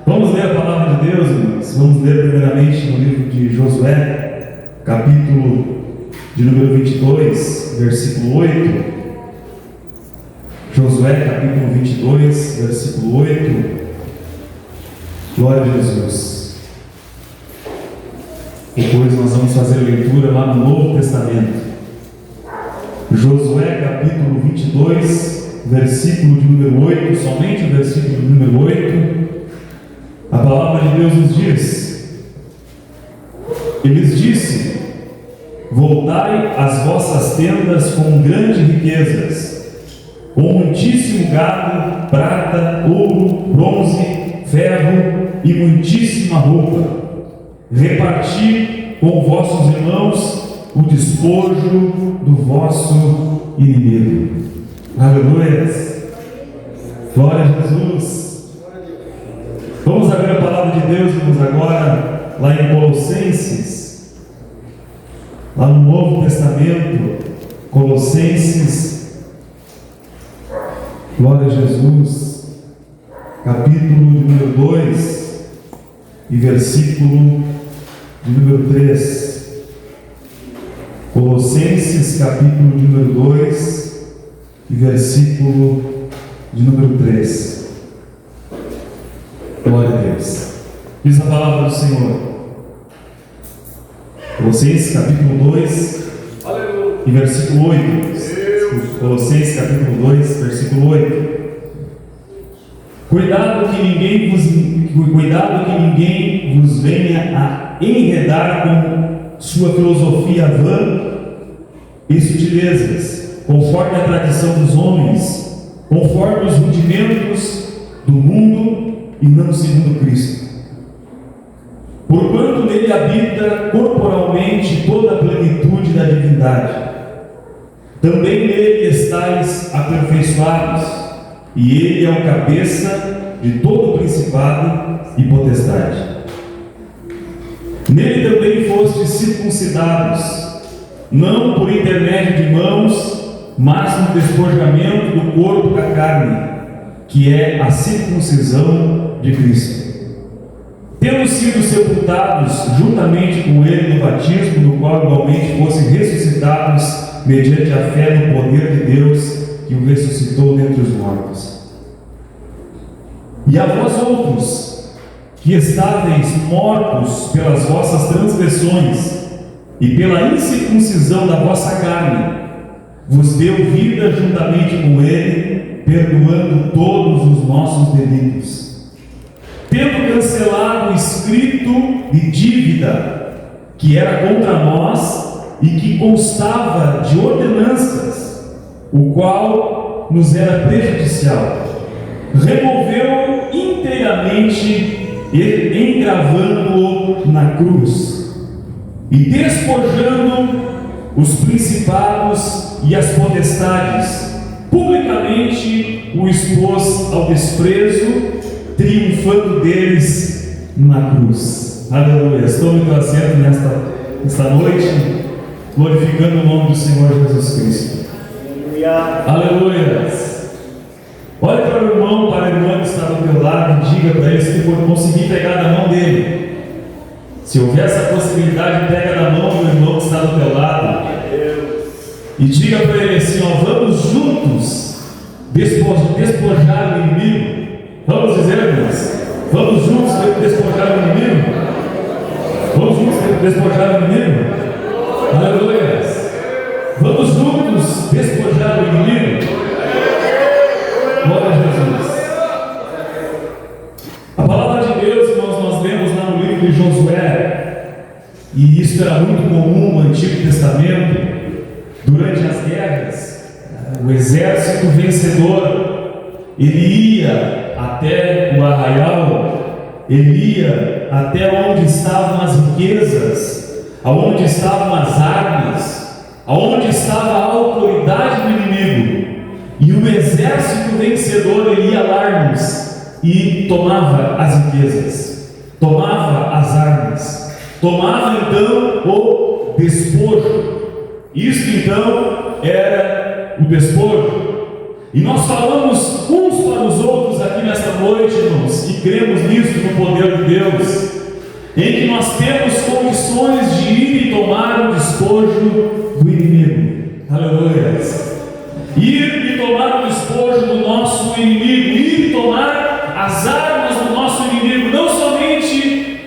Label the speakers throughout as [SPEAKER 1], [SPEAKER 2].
[SPEAKER 1] Vamos ler a palavra de Deus, irmãos. Vamos ler primeiramente no livro de Josué, capítulo de número 22, versículo 8. Josué, capítulo 22, versículo 8. Glória a Jesus. Depois nós vamos fazer leitura lá no Novo Testamento. Josué, capítulo 22, versículo de número 8, somente o versículo de número 8. A palavra de Deus nos diz: e lhes disse: voltai às vossas tendas com grandes riquezas, com muitíssimo gado, prata, ouro, bronze, ferro e muitíssima roupa. Reparti com vossos irmãos o despojo do vosso inimigo. Aleluia! Glória a Jesus! Vamos abrir a palavra de Deus, irmãos, agora lá em Colossenses, lá no Novo Testamento, Colossenses, glória a Jesus, capítulo de número 2 e versículo de número 3. Colossenses, capítulo de número 2 e versículo de número 3. Glória a Deus. Diz a palavra do Senhor. Colossenses capítulo 2 e versículo 8. Colossenses capítulo 2, versículo 8. Cuidado que ninguém vos venha a enredar com sua filosofia vã e sutilezas, conforme a tradição dos homens, conforme os rudimentos do mundo e não segundo Cristo. Porquanto nele habita corporalmente toda a plenitude da divindade, também nele estáis aperfeiçoados, e ele é o cabeça de todo o principado e potestade. Nele também fostes circuncidados, não por intermédio de mãos, mas no despojamento do corpo da carne, que é a circuncisão de Cristo, tendo sido sepultados juntamente com ele no batismo, no qual igualmente fossem ressuscitados mediante a fé no poder de Deus que o ressuscitou dentre os mortos. E a vós outros, que estáveis mortos pelas vossas transgressões e pela incircuncisão da vossa carne, vos deu vida juntamente com ele, perdoando todos os nossos delitos, tendo cancelado o escrito de dívida que era contra nós e que constava de ordenanças, o qual nos era prejudicial, removeu inteiramente, engravando-o na cruz, e despojando os principados e as potestades, publicamente o expôs ao desprezo, triunfando deles na cruz. Aleluia. Estou no teu assento nesta noite, glorificando o nome do Senhor Jesus Cristo. Aleluia. Olha para o irmão, para a irmã que está do teu lado, e diga para ele, se for conseguir pegar na mão dele. Se houver essa possibilidade, pega na mão do irmão que está do teu lado e diga para ele assim: ó, vamos juntos despojar o inimigo. Vamos dizer, irmãos, vamos juntos despojar o inimigo. Vamos juntos despojar o inimigo. Aleluia. Vamos juntos despojar o inimigo. Glória a Jesus. A palavra de Deus, irmãos, nós lemos lá no livro de Josué, e isso era muito comum no Antigo Testamento. Durante as guerras, o exército vencedor, ele ia até o arraial, ele ia até onde estavam as riquezas, aonde estavam as armas, aonde estava a autoridade do inimigo, e o exército vencedor, ele ia lá, irmãos, e tomava as riquezas, tomava as armas, tomava então o despojo. Isto então era o despojo. E nós falamos uns para os outros aqui nesta noite, irmãos, que cremos nisso, no poder de Deus, em que nós temos condições de ir e tomar o despojo do inimigo. Aleluia! Ir e tomar o despojo do nosso inimigo, ir e tomar as armas do nosso inimigo, não somente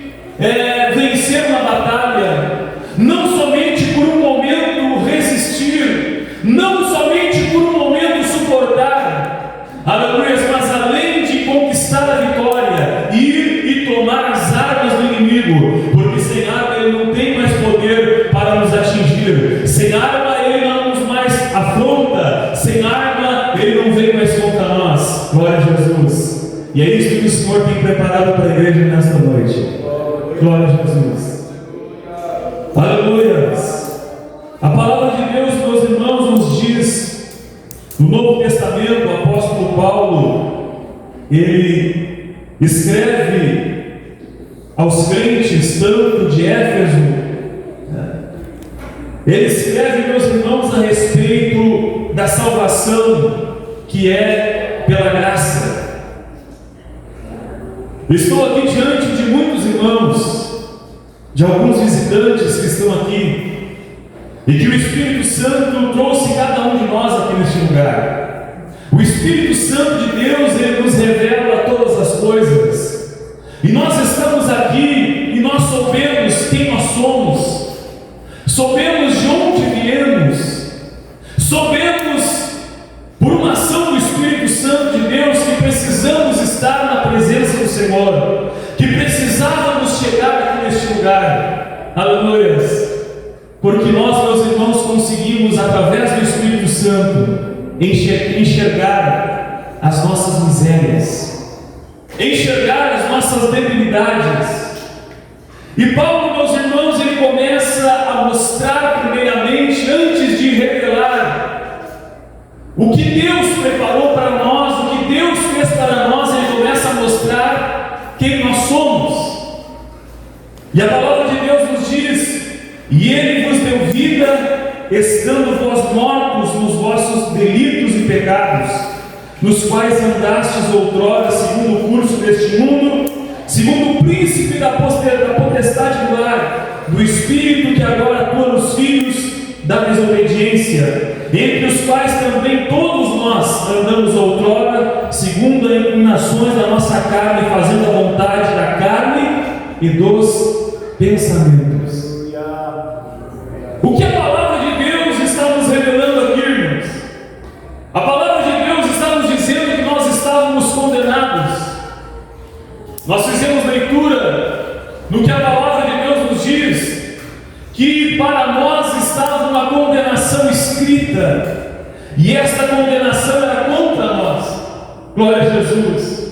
[SPEAKER 1] vencer uma batalha, não somente por um momento resistir, não somente por um momento suportar, aleluia, mas além de conquistar a vitória, ir e tomar as armas do inimigo, porque sem arma ele não tem mais poder para nos atingir, sem arma ele não nos mais afronta, sem arma ele não vem mais contra nós. Glória a Jesus. E é isso que o Senhor tem preparado para a igreja nesta noite. Glória a Jesus. Aleluia. A palavra de Deus, meus irmãos, nos diz, no Novo Testamento, o apóstolo Paulo, ele escreve aos crentes, tanto de Éfeso, ele escreve, meus irmãos, a respeito da salvação que é pela graça. Estou aqui diante de muitos irmãos, de alguns visitantes que estão aqui, e que o Espírito Santo trouxe cada um de nós aqui neste lugar. O Espírito Santo de Deus, ele nos revela todas as coisas, e nós estamos aqui e nós sabemos quem nós somos, sabemos de onde viemos, sabemos por uma ação do Espírito Santo de Deus que precisamos estar na presença do Senhor, que precisávamos chegar aqui neste lugar. Aleluia! Porque nós, meus irmãos, conseguimos através do Espírito Santo enxergar as nossas misérias, enxergar as nossas debilidades. E Paulo, meus irmãos, ele começa a mostrar primeiramente, antes de revelar o que Deus preparou para nós, o que Deus fez para nós, ele começa a mostrar quem nós somos. E a palavra de Deus nos diz: e ele vos deu vida, estando vós mortos nos vossos delitos e pecados, nos quais andastes outrora, segundo o curso deste mundo, segundo o príncipe da potestade do ar, do espírito que agora atua nos filhos da desobediência, entre os quais também todos nós andamos outrora, segundo as inclinações da nossa carne, fazendo a vontade da carne e dos pensamentos. O que a palavra de Deus está nos revelando aqui, irmãos? A palavra de Deus está nos dizendo que nós estávamos condenados. Nós fizemos leitura no que a palavra de Deus nos diz, que para nós estava uma condenação escrita, e esta condenação era contra nós. Glória a Jesus.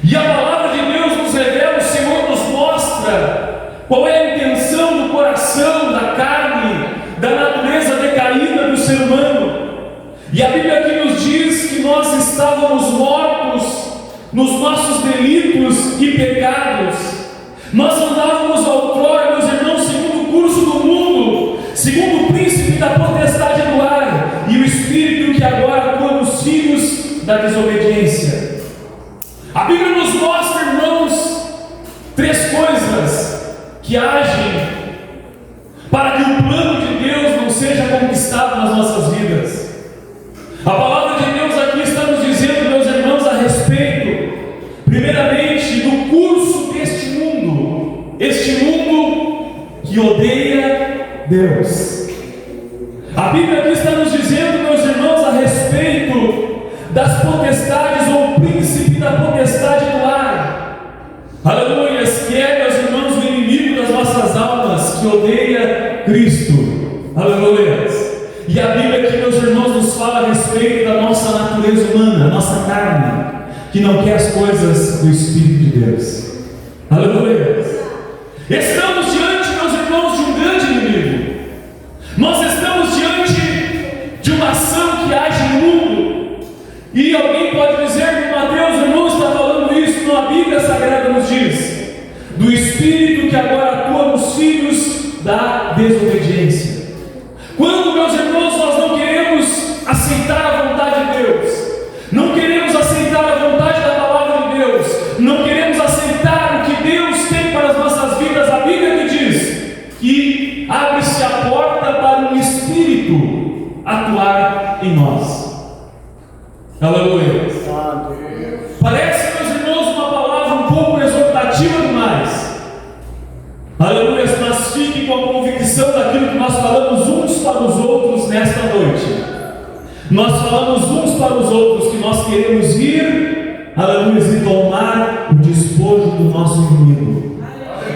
[SPEAKER 1] E a palavra de Deus nos revela, o Senhor nos mostra qual é a intenção do coração, da carne, da natureza decaída do ser humano. E a Bíblia aqui nos diz que nós estávamos mortos nos nossos delitos e pecados. Nós andávamos outrora, meus irmãos, segundo o curso do mundo, segundo o príncipe da potestade do ar, e o espírito que agora atua nos filhos da desobediência. A Bíblia nos mostra, irmãos, três coisas que agem para que o plano de Deus não seja conquistado nas nossas vidas. A palavra de Deus aqui está nos dizendo, meus irmãos, a respeito, primeiramente, do curso deste mundo, este mundo que odeia Deus. A Bíblia aqui está nos dizendo, meus irmãos, a respeito das potestades ou príncipe da potestade do ar. Aleluia, que é, meus irmãos, o inimigo das nossas almas, que odeia Cristo. Aleluia. E a Bíblia aqui, meus irmãos, nos fala a respeito da nossa natureza humana, a nossa carne, que não quer as coisas do Espírito de Deus. Aleluia. Estamos diante, meus irmãos, de um grande inimigo. Nós estamos diante de uma ação que age no mundo. E alguém pode dizer que Mateus, irmão, está falando isso, não, a Bíblia Sagrada nos diz do Espírito que agora atua nos filhos da desobediência. Quando, meus irmãos, nós não queremos aceitar a vontade de Deus, não queremos aceitar a vontade da palavra tratativa demais. Aleluia, mas fique com a convicção daquilo que nós falamos uns para os outros nesta noite. Nós falamos uns para os outros que nós queremos ir, aleluia, e tomar o despojo do nosso inimigo.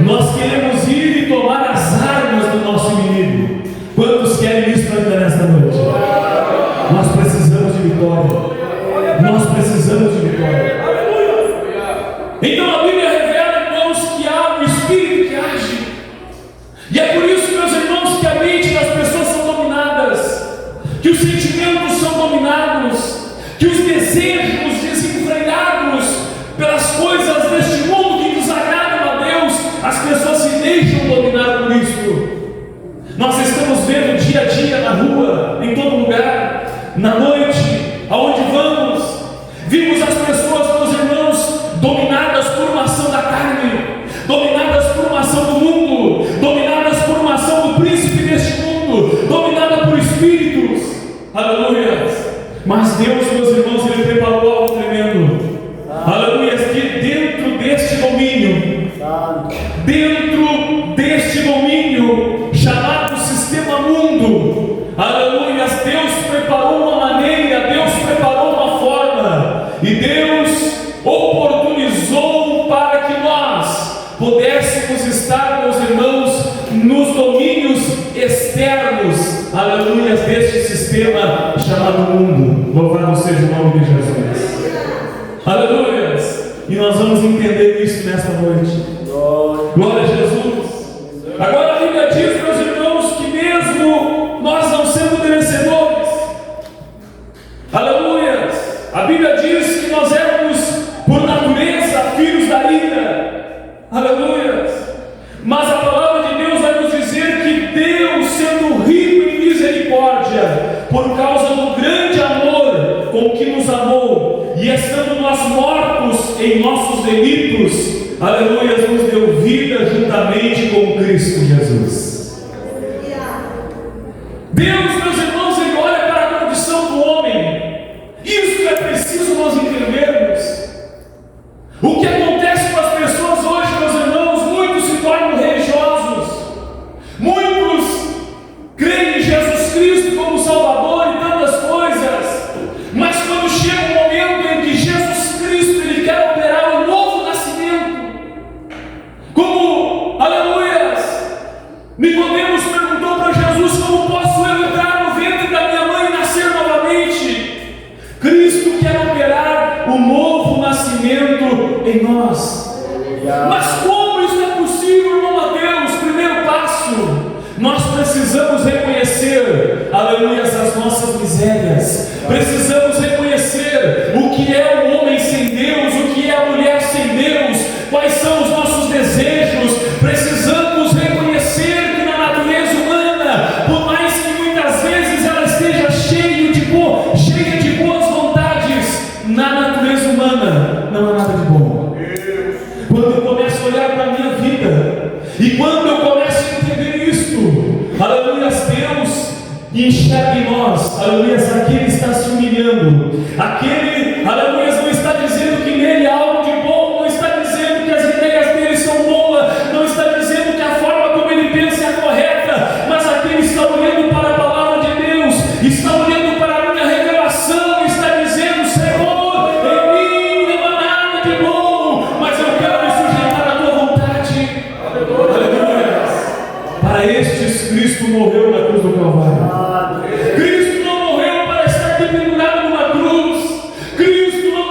[SPEAKER 1] Nós queremos ir e tomar as armas do nosso inimigo. Quantos querem isso ainda nesta noite? Nós precisamos de vitória. Nós precisamos de vitória. Então a Bíblia revela, irmãos, que há um Espírito que age. E é por isso, meus irmãos, que a mente das pessoas são dominadas, que os sentimentos são dominados, que os desejos desenfreados pelas coisas deste mundo que desagradam a Deus, as pessoas se deixam dominar por isso. Nós estamos vendo dia a dia na rua, em todo lugar, na noite, aonde vamos, vimos as pessoas, meus irmãos, dominadas por uma ação da carne, dominadas por uma ação do mundo, dominadas por uma ação do príncipe deste mundo, dominada por espíritos, aleluia. Mas Deus, meus irmãos, Ele preparou algo tremendo, aleluia, que dentro deste domínio, chamado sistema mundo, aleluia, Deus preparou uma maneira, Deus preparou uma forma, e Deus oportunizou para que nós pudéssemos estar, meus irmãos, nos domínios externos, aleluia, deste sistema chamado mundo. Louvado seja o nome de Jesus, aleluia. E nós vamos entender isso nesta noite. Glória a Jesus. Agora a Bíblia diz, meus irmãos, que mesmo nós não sendo merecedores, aleluia, a Bíblia diz que nós éramos por natureza filhos da ira, aleluia, mas a palavra de Deus vai nos dizer que Deus, sendo rico em misericórdia, por causa do grande amor com que nos amou, e estando nós mortos em nossos delitos, aleluia, nos deu vida juntamente com Cristo Jesus. Deus, meus irmãos, Ele olha para a condição do homem. Isso é preciso nós entendermos. O que acontece com as pessoas hoje, meus irmãos, muitos se tornam religiosos, muitos creem em Jesus Cristo como Salvador e tantas coisas, mas quando chega um momento em que Jesus Cristo Ele quer operar um novo nascimento, como, aleluia, Nicodemos perguntou para Jesus: como posso eu entrar no ventre da minha mãe e nascer novamente? Cristo quer operar um novo nascimento em nós. Mas como isso é possível, irmão Mateus? Primeiro passo, nós precisamos reconhecer, aleluia, as nossas misérias. Precisamos reconhecer o que é o homem sem Deus, o que é a mulher sem Deus, quais são os nossos desejos. Precisamos reconhecer que na natureza humana, por mais que muitas vezes ela esteja cheia de boas vontades, na natureza humana não há nada de bom. Quando eu começo a olhar para a minha vida, e quando eu começo a entender isto, aleluia, Deus enxerga em nós, aleluia, aquele está se humilhando, aquele, aleluia, não está dizendo que nele há algo de bom, não está dizendo que as ideias dele são boas, não está dizendo que a forma como ele pensa é correta, mas aquele está olhando para a palavra de Deus, está olhando para a minha revelação, e está dizendo: Senhor, em mim não há nada de bom, mas eu quero me sujeitar à tua vontade. Aleluia. Para estes Cristo morreu na cruz do Calvário. Cristo não morreu para estar pendurado numa cruz. Cristo não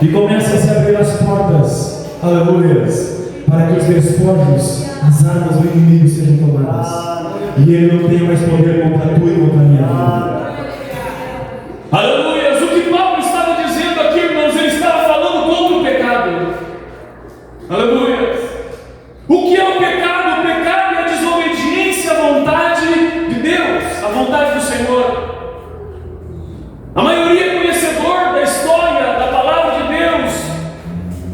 [SPEAKER 1] E começa a se abrir as portas, aleluias, para que os despojos, as armas do inimigo sejam tomadas. E ele não tenha mais poder contra tu e contra a minha vida. Aleluias! O que Paulo estava dizendo aqui, irmãos, ele estava falando contra o pecado. Aleluias! O que é o pecado? O pecado é a desobediência à vontade de Deus, à vontade do Senhor. A maioria é conhecedor da história, da palavra de Deus.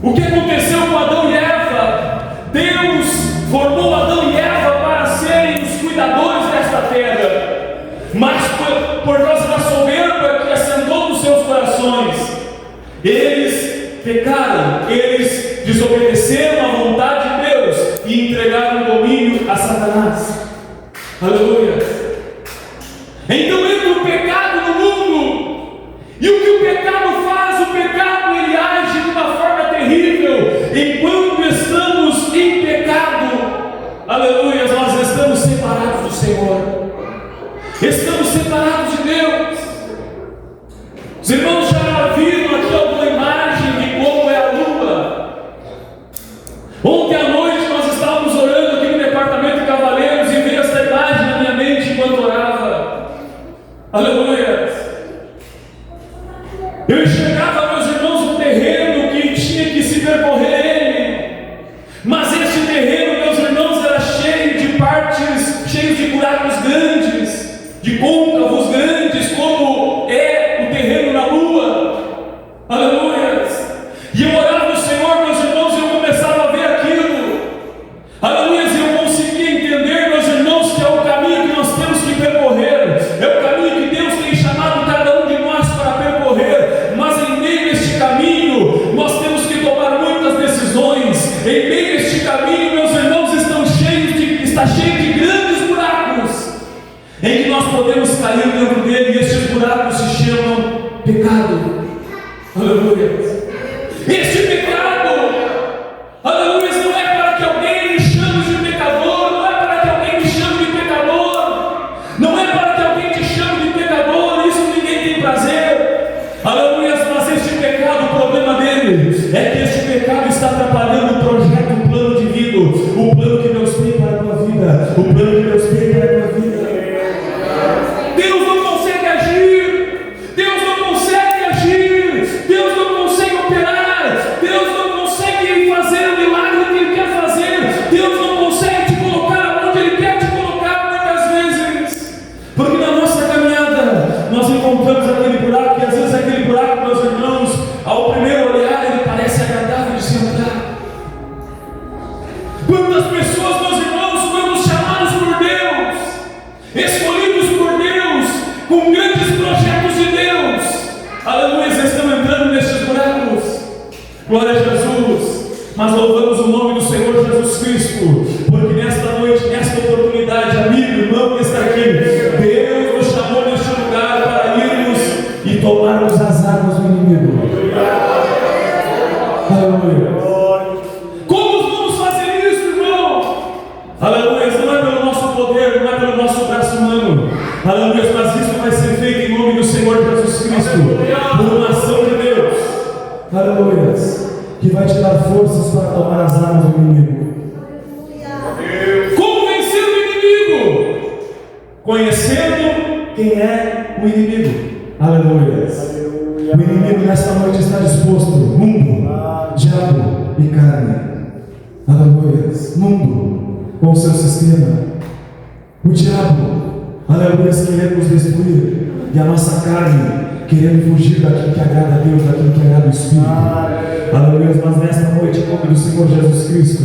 [SPEAKER 1] O que aconteceu com Adão e Eva? Deus formou Adão e Eva para serem os cuidadores desta terra. Mas por causa da soberba que assentou nos seus corações, eles pecaram, eles desobedeceram à vontade de Deus e entregaram o domínio a Satanás. Aleluia! Então entra o pecado no mundo. E o que o pecado faz? O pecado ele age de uma forma terrível. Enquanto estamos em pecado, aleluia, nós estamos separados do Senhor. Estamos separados de Deus. Os irmãos já viram aqui alguma imagem de como é a lua? Ontem à noite nós estávamos orando aqui no departamento de Cavaleiros e veio essa imagem na minha mente enquanto orava. Aleluia! Eu enxergava, meus irmãos, um terreno que tinha que se percorrer ele. Mas esse terreno, meus irmãos, era cheio de partes, cheio de buracos grandes, de côncavos grandes, como é o terreno na lua. Aleluia! E eu orava ao Senhor, meus irmãos, e eu começava a ver aquilo. Aleluia! E eu conseguia entender, meus irmãos, que é o caminho que nós temos que percorrer. É o caminho que Deus tem chamado cada um de nós para percorrer. Mas em meio a este caminho, nós temos que tomar muitas decisões. Em meio a este caminho, meus irmãos, está cheio de grandes buracos, em que nós podemos cair dentro dele, e estes buracos se chamam pecado. Aleluia! Este pecado, aleluia, não é para que alguém me chame de pecador, não é para que alguém me chame de pecador, não é para que alguém te chame de pecador, isso ninguém tem prazer. Aleluia! Mas este pecado, o problema dele é que este pecado está atrapalhando o projeto, o plano divino, o plano que Deus tem para a tua vida, o plano que Deus tem para a tua vida. Deus não consegue agir, Deus não consegue agir, Deus não consegue operar, Deus não consegue fazer o milagre que Ele quer fazer, Deus não consegue te colocar onde Ele quer te colocar muitas vezes, porque na nossa caminhada nós encontramos aquele buraco, e às vezes aquele buraco, meus irmãos, ao primeiro olhar ele parece agradável de se andar. Quantas pessoas, meus irmãos, fomos chamados por Deus, escolhidos por Deus, com grandes projetos de Deus, aleluia, estão entrando nestes buracos. Glória a Jesus. Mas louvamos o nome do Senhor Jesus Cristo, porque nesta noite, nesta oportunidade, amigo, irmão que está aqui, Deus nos chamou neste lugar para irmos e tomarmos as armas do inimigo. Aleluia. Como vamos fazer isso, irmão? Aleluia. Não é pelo nosso poder, não é pelo nosso braço humano. Aleluia. Mas isso vai ser feito em nome do Senhor Jesus Cristo, por uma ação de Deus. Aleluia. Que vai te dar forças para tomar as armas do inimigo. Como vencer o inimigo? Conhecendo quem é o inimigo. Aleluia. O inimigo nesta noite está disposto. Mundo, diabo e carne. Aleluia. Mundo com o seu sistema. O diabo, aleluia, querendo nos destruir. E a nossa carne querendo fugir daquilo que agrada a Deus, daquilo que agrada o Espírito. Aleluia. Mas nesta noite, em nome do Senhor Jesus Cristo,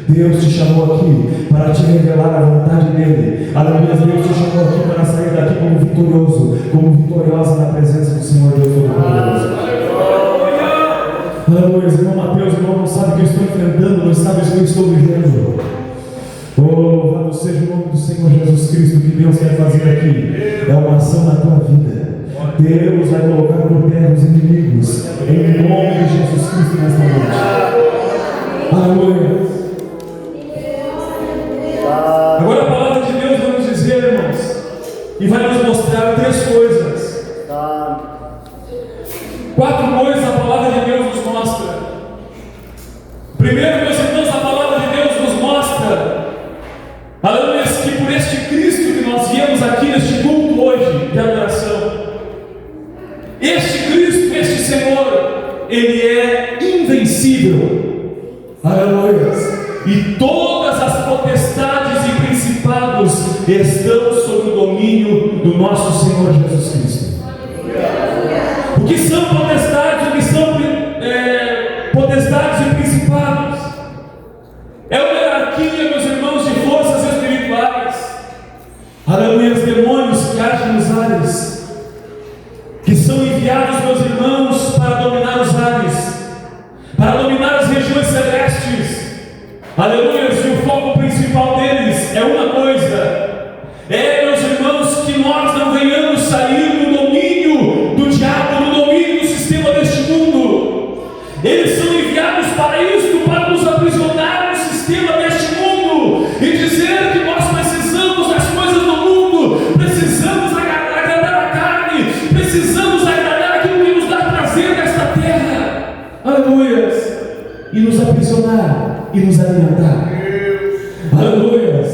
[SPEAKER 1] Deus te chamou aqui para te revelar a vontade dEle. Aleluia. Deus te chamou aqui para sair daqui como vitorioso, como vitoriosa na presença do Senhor Deus Todo-Poderoso. Aleluia. Irmão Mateus, irmão, não sabe o que eu estou enfrentando, não sabe o que eu estou vivendo. Oh, louvado seja o nome do Senhor Jesus Cristo. O que Deus quer fazer aqui é uma ação na tua vida. Deus vai colocar por terra os inimigos, em nome de Jesus Cristo nesta noite. Aleluia. Agora a palavra de Deus vai nos dizer, irmãos, e vai nos mostrar 3 coisas. 4 coisas a palavra de Deus nos mostra. ele é invencível. Aleluia. E todas as potestades e principados estão sob o domínio do nosso Senhor Jesus Cristo. O que são potestades? O que são potestades e principados? É uma hierarquia, meus irmãos, de forças espirituais. Aleluia, os demônios que agem nos ares, que são enviados, meus irmãos, para dominar os ares, para dominar as regiões celestes. Aleluia, e o foco principal deles é uma coisa: meus irmãos, que nós não venhamos sair do domínio do diabo, do domínio do sistema deste mundo. Eles são enviados para isto, para nos aprisionar no sistema deste mundo e dizer que nós precisamos das coisas do mundo, precisamos agradar a carne, precisamos agradar aquilo que nos dá prazer nesta terra. Aleluia, e nos aprisionar e nos alimentar. Aleluia.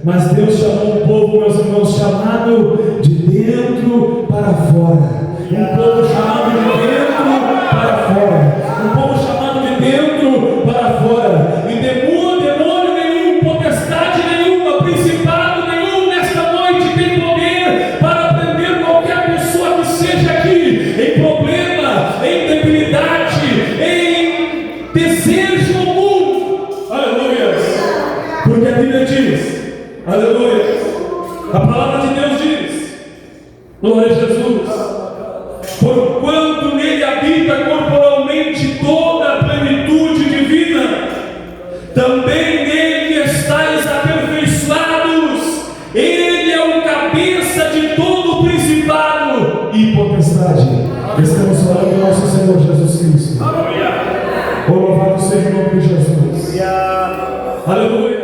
[SPEAKER 1] Mas Deus chamou um povo, meus irmãos, chamado de dentro para fora. Um povo chamado de dentro para fora. Um povo chamado de dentro para fora. E demônio nenhum, potestade nenhuma, principado nenhum nesta noite tem poder para prender qualquer pessoa que seja aqui em problema, em debilidade, em desejo oculto. Aleluia. Porque a Bíblia diz, aleluia, a palavra de Deus diz, glória a Jesus, porquanto nele habita corporalmente toda a plenitude divina, também nele estáis aperfeiçoados. Ele é o cabeça de todo o principado e potestade. Estamos falando do nosso Senhor Jesus Cristo. Aleluia. Louvado seja o nome de Jesus. Aleluia.